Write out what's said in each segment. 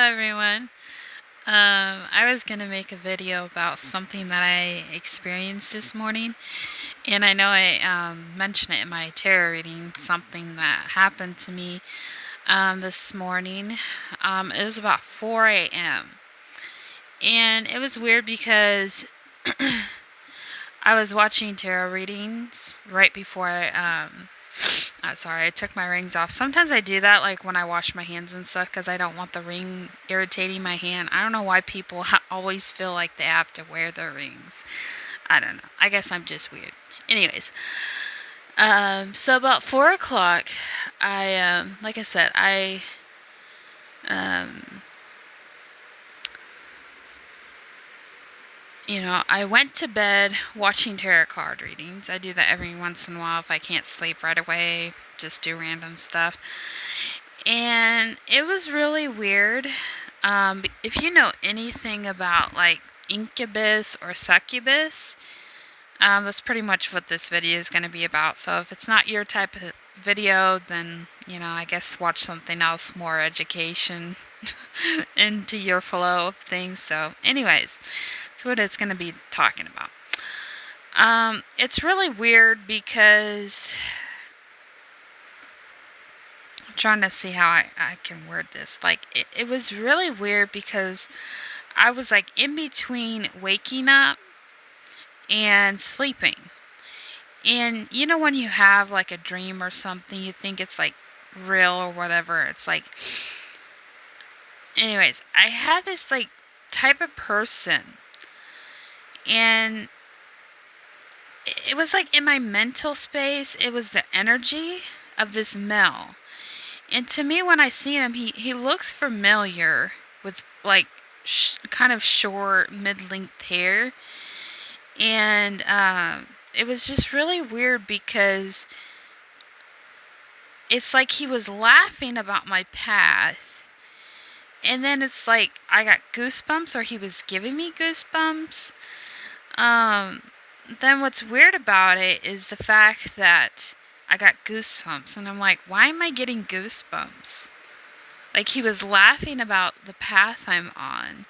everyone. I was gonna make a video about something that I experienced this morning, and I know I mentioned it in my tarot reading. Something that happened to me this morning. It was about 4 a.m. and it was weird because I was watching tarot readings right before I took my rings off. Sometimes I do that, like when I wash my hands and stuff, because I don't want the ring irritating my hand. I don't know why people always feel like they have to wear their rings. I don't know. I guess I'm just weird. Anyways, so about 4 o'clock, like I said, um, I went to bed watching tarot card readings. I do that every once in a while if I can't sleep right away, just do random stuff. And it was really weird. If you know anything about like incubus or succubus, that's pretty much what this video is going to be about. So if it's not your type of video, then, I guess watch something else, more education into your flow of things. So anyways, that's what it's going to be talking about. It's really weird because I'm trying to see how I can word this. Like, it was really weird because I was like in between waking up and sleeping. And when you have like a dream or something, you think it's like real or whatever. It's like, anyways, I had this like type of person, and it was like in my mental space, it was the energy of this male. And to me, when I see him, he looks familiar with like kind of short, mid-length hair. And it was just really weird because it's like he was laughing about my path. And then it's like I got goosebumps, or he was giving me goosebumps. Then what's weird about it is the fact that I got goosebumps. And I'm like, why am I getting goosebumps? Like, he was laughing about the path I'm on.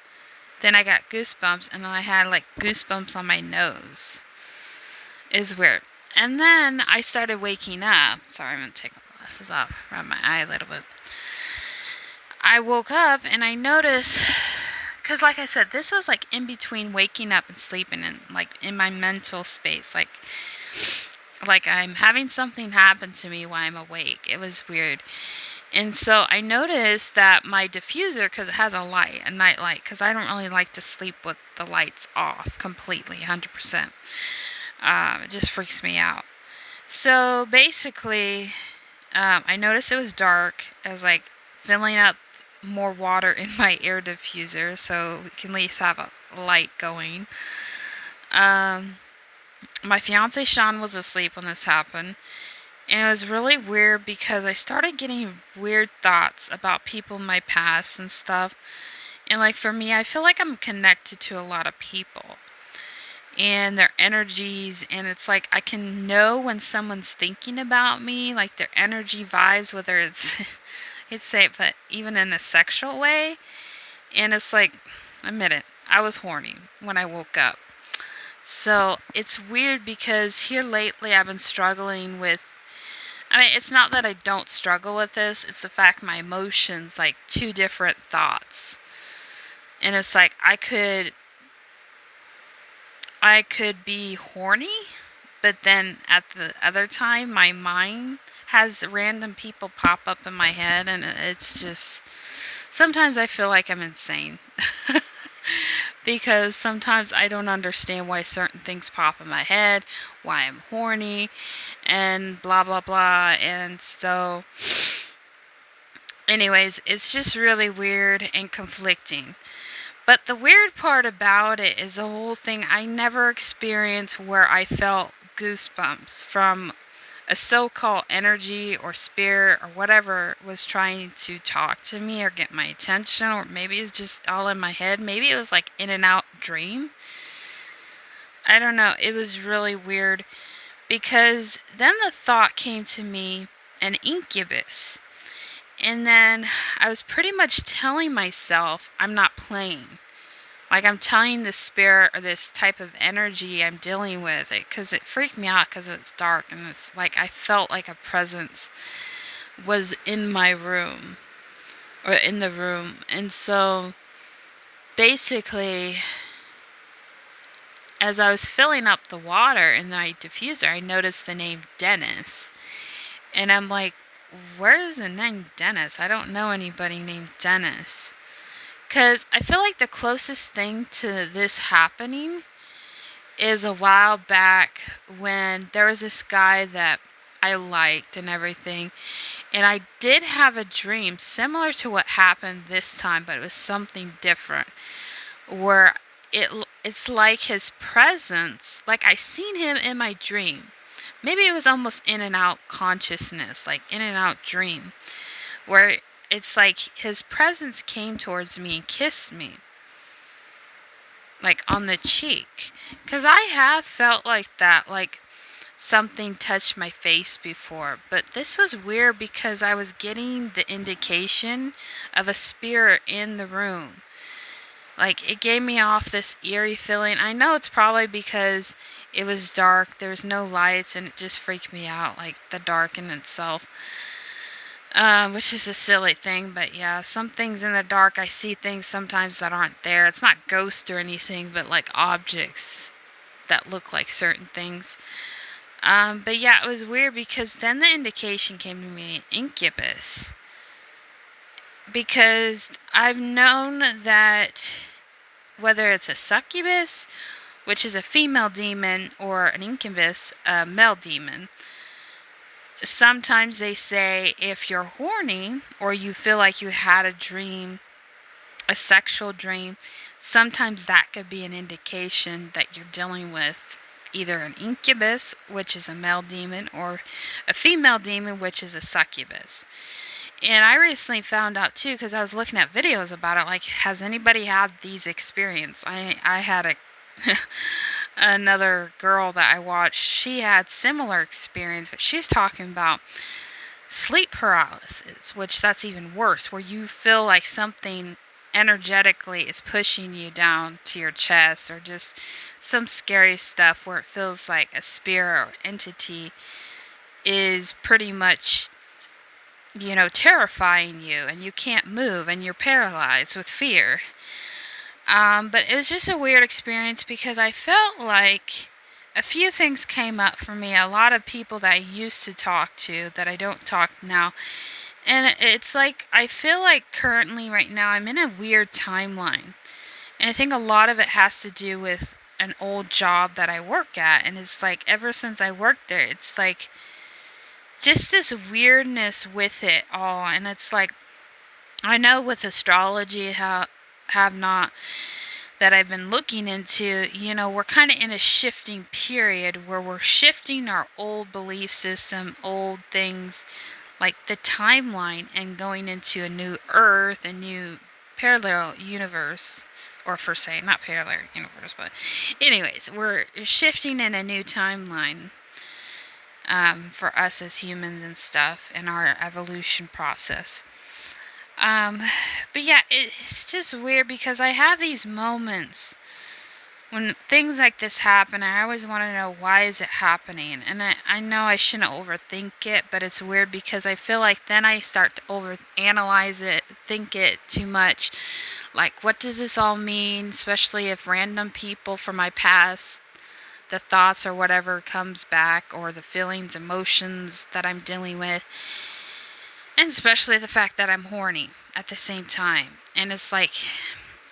Then I got goosebumps, and then I had like goosebumps on my nose. It's weird. And then I started waking up. Sorry, I'm going to take my glasses off, rub my eye a little bit. I woke up and I noticed, because like I said, this was like in between waking up and sleeping, and like in my mental space. Like I'm having something happen to me while I'm awake. It was weird. And so I noticed that my diffuser, because it has a night light, because I don't really like to sleep with the lights off completely, 100%. It just freaks me out. So basically, I noticed it was dark. I was like filling up more water in my air diffuser so we can at least have a light going. My fiance Sean was asleep when this happened. And it was really weird because I started getting weird thoughts about people in my past and stuff. And like for me, I feel like I'm connected to a lot of people and their energies, and it's like I can know when someone's thinking about me, like their energy vibes, whether it's I'd say it, but even in a sexual way. And it's like, admit it, I was horny when I woke up. So it's weird because here lately I've been struggling with, it's not that I don't struggle with this, it's the fact my emotions, like two different thoughts. And it's like I could be horny, but then at the other time my mind has random people pop up in my head, and it's just, sometimes I feel like I'm insane. Because sometimes I don't understand why certain things pop in my head, why I'm horny, and blah blah blah. And so anyways, it's just really weird and conflicting. But the weird part about it is the whole thing, I never experienced where I felt goosebumps from a so-called energy or spirit or whatever was trying to talk to me or get my attention, or maybe it's just all in my head. Maybe it was like in and out dream. I don't know. It was really weird because then the thought came to me, an incubus. And then I was pretty much telling myself I'm not playing. Like, I'm telling the spirit or this type of energy I'm dealing with it, because it freaked me out because it's dark, and it's like I felt like a presence was in my room or in the room. And so basically, as I was filling up the water in my diffuser, I noticed the name Dennis. And I'm like, where is the name Dennis? I don't know anybody named Dennis. Because I feel like the closest thing to this happening is a while back when there was this guy that I liked and everything. And I did have a dream similar to what happened this time, but it was something different. Where it's like his presence, like I seen him in my dream. Maybe it was almost in and out consciousness, like in and out dream, where it's like his presence came towards me and kissed me, like on the cheek. Because I have felt like that, like something touched my face before. But this was weird because I was getting the indication of a spirit in the room. Like, it gave me off this eerie feeling. I know it's probably because it was dark, there was no lights, and it just freaked me out, like the dark in itself. Which is a silly thing, but yeah, some things in the dark, I see things sometimes that aren't there. It's not ghosts or anything, but like objects that look like certain things. But yeah, it was weird because then the indication came to me, incubus. Because I've known that whether it's a succubus, which is a female demon, or an incubus, a male demon, sometimes they say if you're horny or you feel like you had a dream, a sexual dream, sometimes that could be an indication that you're dealing with either an incubus, which is a male demon, or a female demon, which is a succubus. And I recently found out too, because I was looking at videos about it, like, has anybody had these experiences? I had a another girl that I watched, she had similar experience, but she was talking about sleep paralysis, which that's even worse, where you feel like something energetically is pushing you down to your chest, or just some scary stuff where it feels like a spirit or entity is pretty much, terrifying you, and you can't move, and you're paralyzed with fear. But it was just a weird experience because I felt like a few things came up for me. A lot of people that I used to talk to that I don't talk now. And it's like, I feel like currently right now I'm in a weird timeline. And I think a lot of it has to do with an old job that I work at. And it's like, ever since I worked there, it's like just this weirdness with it all. And it's like, I know with astrology, have not, that I've been looking into, we're kind of in a shifting period where we're shifting our old belief system, old things, like the timeline, and going into a new earth, a new parallel universe. Or for say, not parallel universe, but anyways, we're shifting in a new timeline for us as humans and stuff in our evolution process. But yeah, it's just weird because I have these moments when things like this happen. I always want to know, why is it happening? And I know I shouldn't overthink it, but it's weird because I feel like then I start to overanalyze it, think it too much. Like, what does this all mean? Especially if random people from my past, the thoughts or whatever comes back, or the feelings, emotions that I'm dealing with. And especially the fact that I'm horny at the same time. And it's like,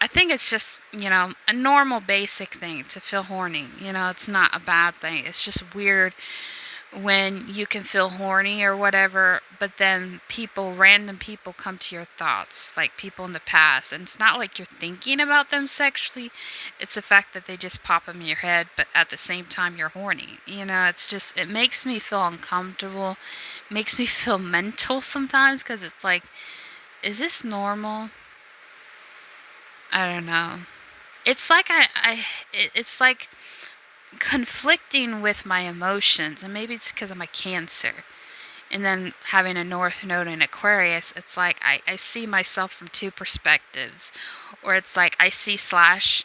I think it's just, a normal basic thing to feel horny. It's not a bad thing. It's just weird when you can feel horny or whatever, but then random people come to your thoughts, like people in the past. And it's not like you're thinking about them sexually. It's the fact that they just pop in your head, but at the same time you're horny. It's just, it makes me feel uncomfortable. Makes me feel mental sometimes, because it's like, is this normal? I don't know. It's like it's like conflicting with my emotions, and maybe it's because I'm a Cancer, And then having a North Node in Aquarius, it's like I see myself from two perspectives. Or it's like I see slash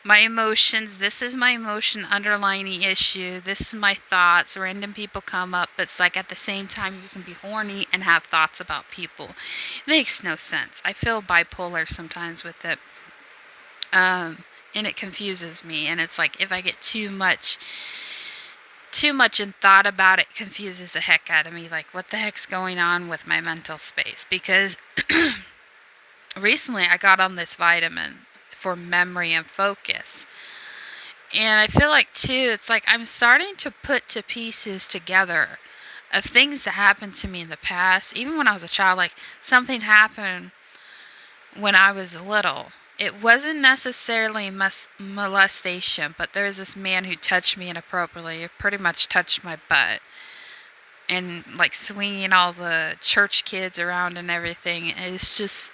my emotions. This is my emotion underlining issue. This is my thoughts. Random people come up. But it's like at the same time you can be horny and have thoughts about people. It makes no sense. I feel bipolar sometimes with it. And it confuses me. And it's like if I get too much in thought about it, confuses the heck out of me. Like, what the heck's going on with my mental space? Because recently I got on this vitamin for memory and focus. And I feel like, too, it's like I'm starting to put to pieces together of things that happened to me in the past. Even when I was a child, like something happened when I was little. It wasn't necessarily molestation, but there was this man who touched me inappropriately. He pretty much touched my butt. And like swinging all the church kids around and everything. It's just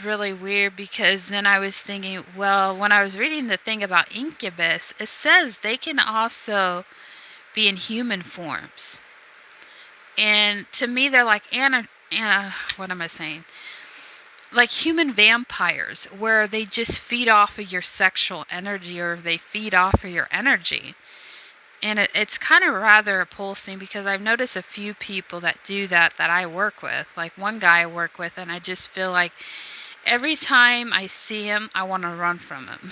really weird, because then I was thinking, well, when I was reading the thing about incubus, it says they can also be in human forms. And to me, they're like, what am I saying? Like human vampires, where they just feed off of your sexual energy, or they feed off of your energy. And it's kind of rather repulsing, because I've noticed a few people that do that I work with. Like one guy I work with, and I just feel like every time I see him, I want to run from him.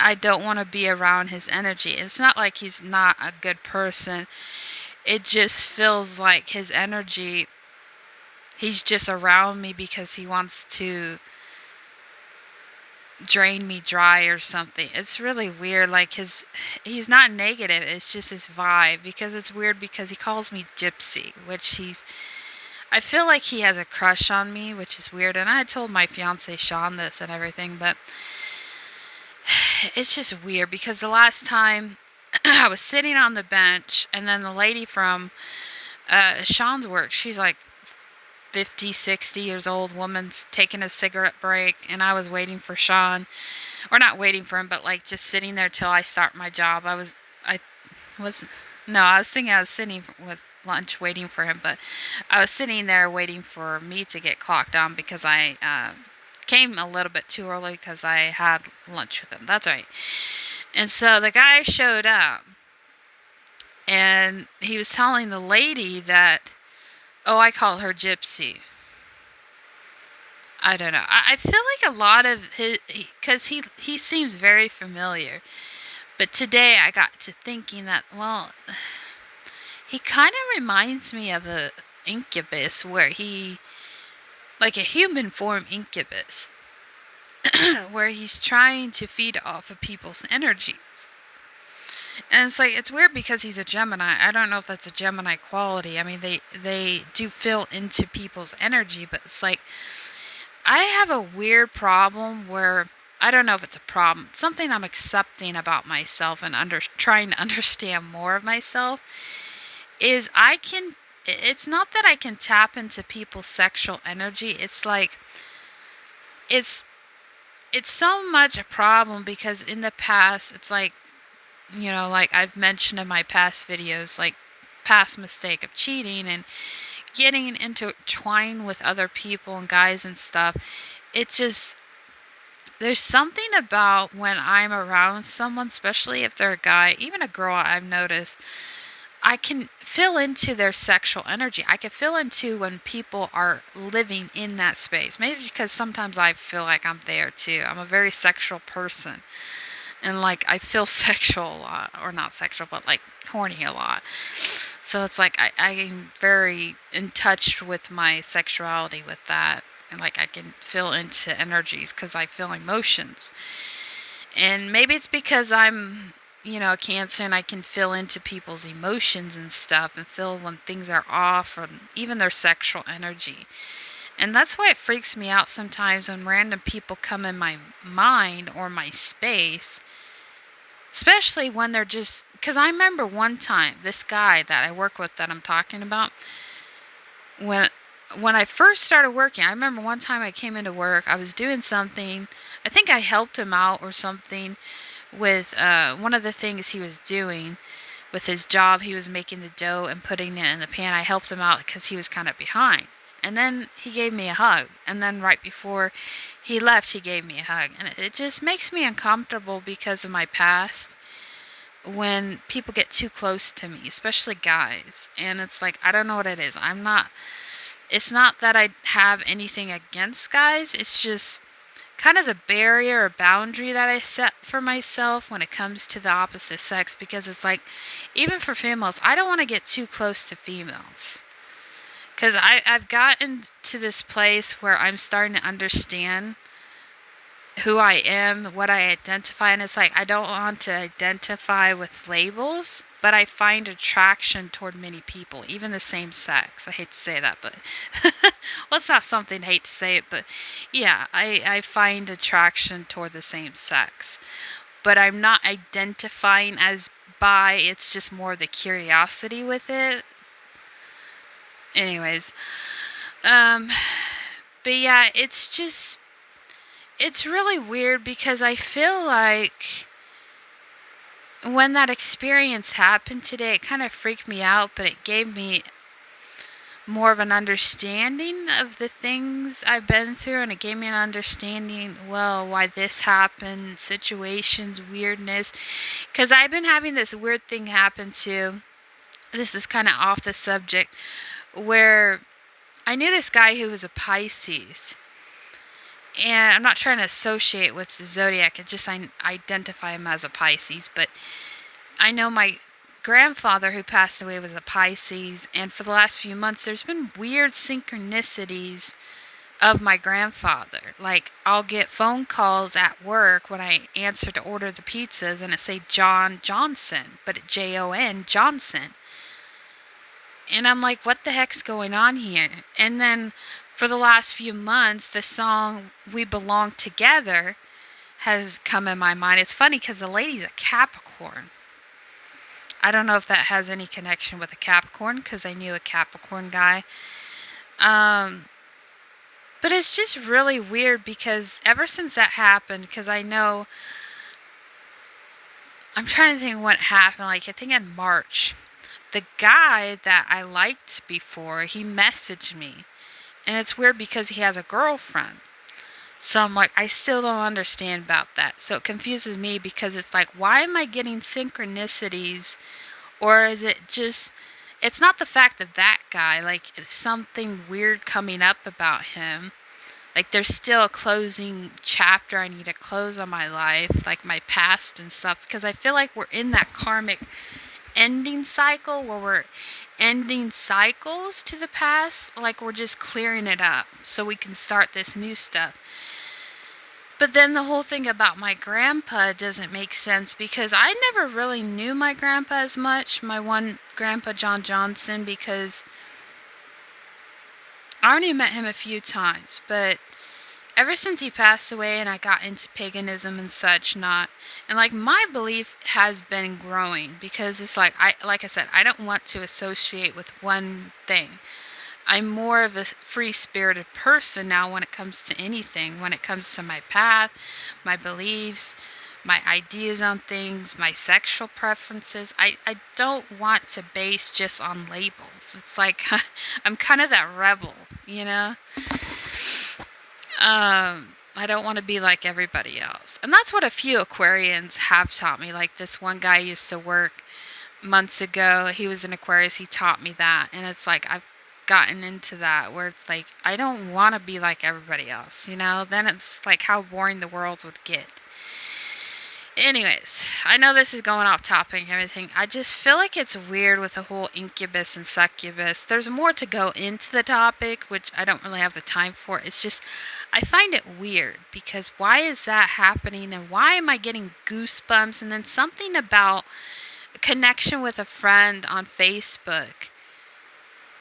I don't want to be around his energy. It's not like he's not a good person. It just feels like his energy, he's just around me because he wants to drain me dry or something. It's really weird. Like he's not negative, it's just his vibe. Because it's weird, because he calls me gypsy, which I feel like he has a crush on me, which is weird. And I told my fiance Sean this and everything, but it's just weird, because the last time I was sitting on the bench, and then the lady from Sean's work, she's like 50, 60 years old woman's taking a cigarette break, and I was waiting for Sean, or not waiting for him, but like just sitting there till I start my job. I was thinking I was sitting with lunch waiting for him, but I was sitting there waiting for me to get clocked on, because I came a little bit too early because I had lunch with him. That's right. And so the guy showed up, and he was telling the lady that, oh, I call her Gypsy. I don't know. I feel like a lot of his, because he seems very familiar. But today I got to thinking that, well, he kind of reminds me of a incubus, where he, like a human form incubus, where he's trying to feed off of people's energies. And it's like, it's weird, because he's a Gemini. I don't know if that's a Gemini quality. I mean, they do fill into people's energy, but it's like, I have a weird problem where, I don't know if it's a problem, it's something I'm accepting about myself and trying to understand more of myself, is it's not that I can tap into people's sexual energy. It's like, it's so much a problem, because in the past, it's like, like I've mentioned in my past videos, like past mistake of cheating and getting intertwined with other people and guys and stuff. There's something about when I'm around someone, especially if they're a guy, even a girl, I've noticed, I can feel into their sexual energy. I can feel into when people are living in that space. Maybe because sometimes I feel like I'm there too. I'm a very sexual person. And like, I feel sexual a lot, or not sexual, but like horny a lot. So it's like, I'm very in touch with my sexuality with that. And like, I can feel into energies, because I feel emotions. And maybe it's because I'm, a Cancer, and I can feel into people's emotions and stuff, and feel when things are off, or even their sexual energy. And that's why it freaks me out sometimes when random people come in my mind or my space, especially when they're just, because I remember one time, this guy that I work with that I'm talking about, when I first started working, I remember one time I came into work, I was doing something, I think I helped him out or something with one of the things he was doing, with his job. He was making the dough and putting it in the pan. I helped him out because he was kind of behind. And then he gave me a hug. And then right before he left, he gave me a hug. And it just makes me uncomfortable because of my past when people get too close to me, especially guys. And it's like, I don't know what it is. It's not that I have anything against guys. It's just kind of the barrier or boundary that I set for myself when it comes to the opposite sex, because it's like, even for females, I don't want to get too close to females. Because I've gotten to this place where I'm starting to understand who I am, what I identify, and it's like, I don't want to identify with labels, but I find attraction toward many people, even the same sex. I hate to say that, but well, it's not something I hate to say it, but yeah, I find attraction toward the same sex. But I'm not identifying as bi, it's just more the curiosity with it. Anyways, but yeah, it's really weird because I feel like when that experience happened today, it kind of freaked me out, but it gave me more of an understanding of the things I've been through, and it gave me an understanding, well, why this happened, situations, weirdness. Because I've been having this weird thing happen too. This is kind of off the subject, where I knew this guy who was a Pisces. And I'm not trying to associate with the zodiac, I identify him as a Pisces, but I know my grandfather who passed away was a Pisces, and for the last few months there's been weird synchronicities of my grandfather. Like, I'll get phone calls at work when I answer to order the pizzas, and it say John Johnson, but Jon Johnson. And I'm like, what the heck's going on here? And then for the last few months, the song We Belong Together has come in my mind. It's funny because the lady's a Capricorn. I don't know if that has any connection with a Capricorn, because I knew a Capricorn guy. But it's just really weird because ever since that happened, because I'm trying to think what happened, like I think in March, the guy that I liked before, he messaged me. And it's weird because he has a girlfriend. So I'm like, I still don't understand about that. So it confuses me because it's like, why am I getting synchronicities? Or is it just, it's not the fact of that guy, like something weird coming up about him. Like there's still a closing chapter I need to close on my life, like my past and stuff. Because I feel like we're in that karmic ending cycle where we're ending cycles to the past, like we're just clearing it up so we can start this new stuff. But then the whole thing about my grandpa doesn't make sense because I never really knew my grandpa as much, my one grandpa, John Johnson, because I only met him a few times, but ever since he passed away and I got into paganism and such, and like my belief has been growing because it's like I said, I don't want to associate with one thing. I'm more of a free-spirited person now when it comes to anything, when it comes to my path, my beliefs, my ideas on things, my sexual preferences. I don't want to base just on labels. It's like I'm kind of that rebel, you know? I don't want to be like everybody else. And that's what a few Aquarians have taught me. Like this one guy used to work months ago. He was an Aquarius. He taught me that. And it's like I've gotten into that where it's like I don't want to be like everybody else, you know? Then it's like how boring the world would get. Anyways, I know this is going off topic and everything. I just feel like it's weird with the whole incubus and succubus. There's more to go into the topic, which I don't really have the time for. It's just, I find it weird because why is that happening and why am I getting goosebumps? And then something about a connection with a friend on Facebook.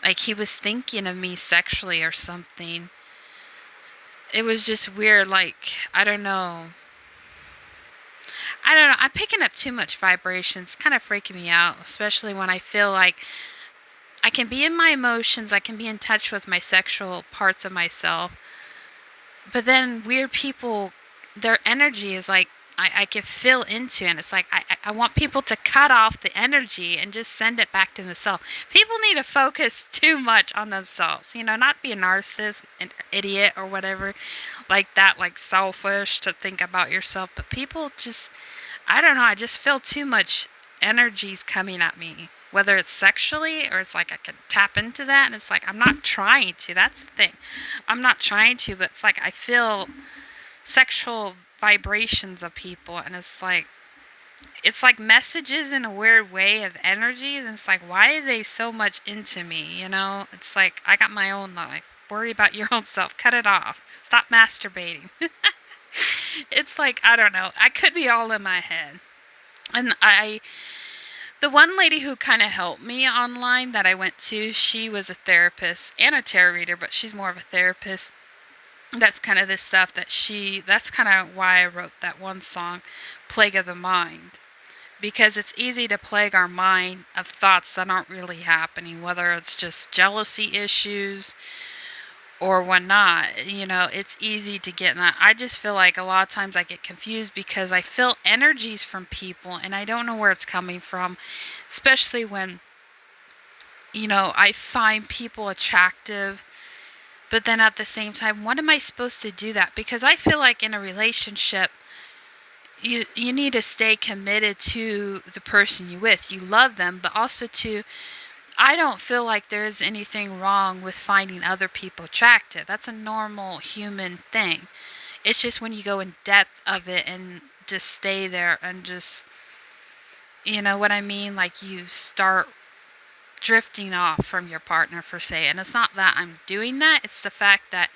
Like he was thinking of me sexually or something. It was just weird. Like, I don't know. I'm picking up too much vibrations. It's kind of freaking me out, especially when I feel like I can be in my emotions, I can be in touch with my sexual parts of myself. But then weird people, their energy is like, I can feel into, and it's like I want people to cut off the energy and just send it back to themselves. People need to focus too much on themselves, not be a narcissist, an idiot, or whatever like that, like selfish to think about yourself. But people just, I don't know, I just feel too much energies coming at me, whether it's sexually or it's like I can tap into that, and it's like I'm not trying to. That's the thing. I'm not trying to, but it's like I feel sexual vibrations of people, and it's like messages in a weird way of energies, and it's like, why are they so much into me? It's like I got my own life. Worry about your own self. Cut it off. Stop masturbating. It's like, I don't know. I could be all in my head. And the one lady who kind of helped me online that I went to, she was a therapist and a tarot reader, but she's more of a therapist. That's kind of this stuff that's kind of why I wrote that one song, Plague of the Mind. Because it's easy to plague our mind of thoughts that aren't really happening, whether it's just jealousy issues or whatnot. It's easy to get in that. I just feel like a lot of times I get confused because I feel energies from people and I don't know where it's coming from, especially when, I find people attractive. But then at the same time, what am I supposed to do that? Because I feel like in a relationship, you need to stay committed to the person you're with. You love them, but also I don't feel like there's anything wrong with finding other people attractive. That's a normal human thing. It's just when you go in depth of it and just stay there and just, you know what I mean? Like you start drifting off from your partner, per se. And it's not that I'm doing that. It's the fact that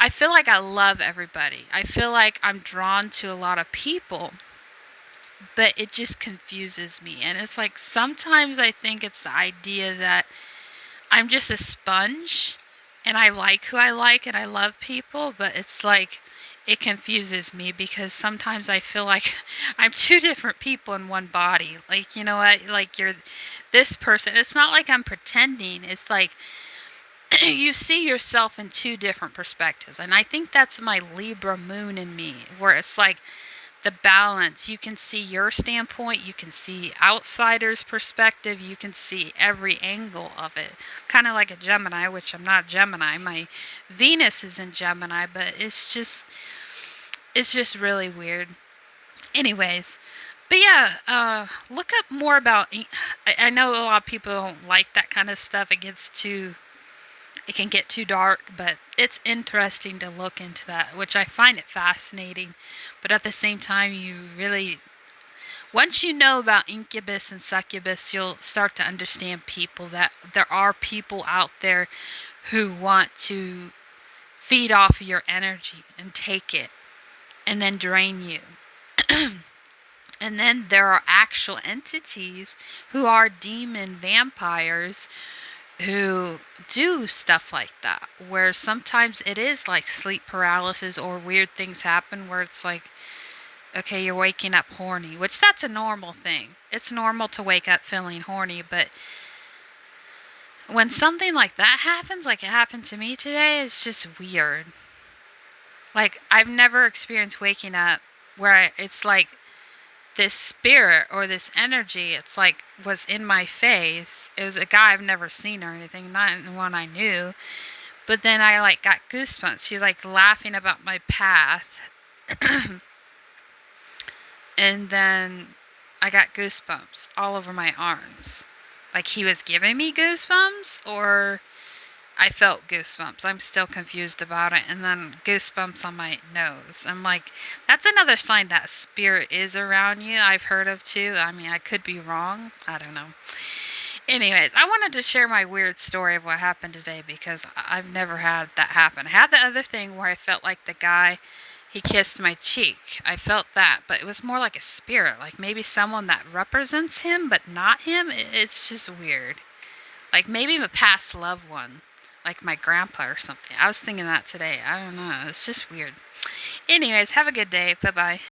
I feel like I love everybody. I feel like I'm drawn to a lot of people, but it just confuses me. And it's like sometimes I think it's the idea that I'm just a sponge and I like who I like and I love people, but it's like it confuses me because sometimes I feel like I'm two different people in one body. Like, you know what? Like you're this person. It's not like I'm pretending. It's like you see yourself in two different perspectives. And I think that's my Libra moon in me, where it's like the balance. You can see your standpoint, you can see outsiders' perspective, you can see every angle of it. Kind of like a Gemini, which I'm not a Gemini. My Venus is in Gemini, but it's just really weird. Anyways, but yeah, look up more about. I know a lot of people don't like that kind of stuff. It can get too dark, but it's interesting to look into that, which I find it fascinating. But at the same time, once you know about incubus and succubus, you'll start to understand people, that there are people out there who want to feed off of your energy and take it and then drain you. And then there are actual entities who are demon vampires who do stuff like that, where sometimes it is like sleep paralysis or weird things happen where it's like, okay, you're waking up horny, which that's a normal thing. It's normal to wake up feeling horny, but when something like that happens, like it happened to me today, it's just weird. Like, I've never experienced waking up where it's like this spirit or this energy, it's like was in my face. It was a guy I've never seen or anything, not one I knew. But then I like got goosebumps. He was like laughing about my path. And then I got goosebumps all over my arms. Like he was giving me goosebumps or I felt goosebumps. I'm still confused about it. And then goosebumps on my nose. I'm like, that's another sign that spirit is around you. I've heard of too. I mean, I could be wrong. I don't know. Anyways, I wanted to share my weird story of what happened today because I've never had that happen. I had the other thing where I felt like the guy, he kissed my cheek. I felt that, but it was more like a spirit. Like maybe someone that represents him, but not him. It's just weird. Like maybe a past loved one. Like my grandpa or something. I was thinking that today. I don't know. It's just weird. Anyways, have a good day. Bye-bye.